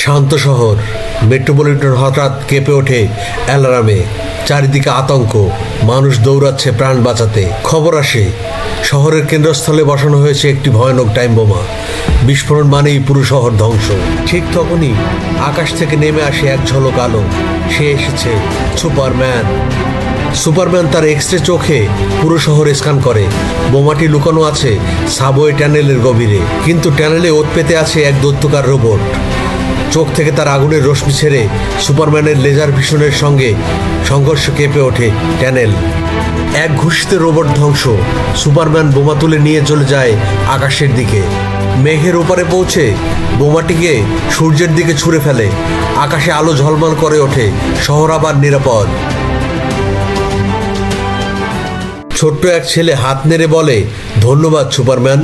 শান্ত শহর, মেট্রোপলিটন হঠাৎ কেঁপে ওঠে অ্যালার্মে। চারিদিকে আতঙ্ক, মানুষ দৌড়াচ্ছে প্রাণ বাঁচাতে। খবর আসে শহরের কেন্দ্রস্থলে বসানো হয়েছে একটি ভয়ানক টাইম বোমা। বিস্ফোরণ মানেই পুরো শহর ধ্বংস। ঠিক তখনই আকাশ থেকে নেমে আসে এক ঝলক আলো। সে এসেছে সুপারম্যান। সুপারম্যান তার এক্সরে চোখে পুরো শহর স্ক্যান করে। বোমাটি লুকানো আছে সাবওয়ে টানেলের গভীরে, কিন্তু টানেলে ওত পেতে আছে এক দৈত্যকার রোবট। চোখ থেকে তার আগুনের রশ্মি ছেড়ে সুপারম্যানের লেজার ভিশনের সঙ্গে সংঘর্ষ কেঁপে ওঠে টানেল। এক ঘুষিতে রোবট ধ্বংস। সুপারম্যান বোমা তুলে নিয়ে চলে যায় আকাশের দিকে। মেঘের ওপারে পৌঁছে বোমাটিকে সূর্যের দিকে ছুঁড়ে ফেলে। আকাশে আলো ঝলমল করে ওঠে, শহর আবার নিরাপদ। ছোট্ট এক ছেলে হাত নেড়ে বলে, ধন্যবাদ সুপারম্যান।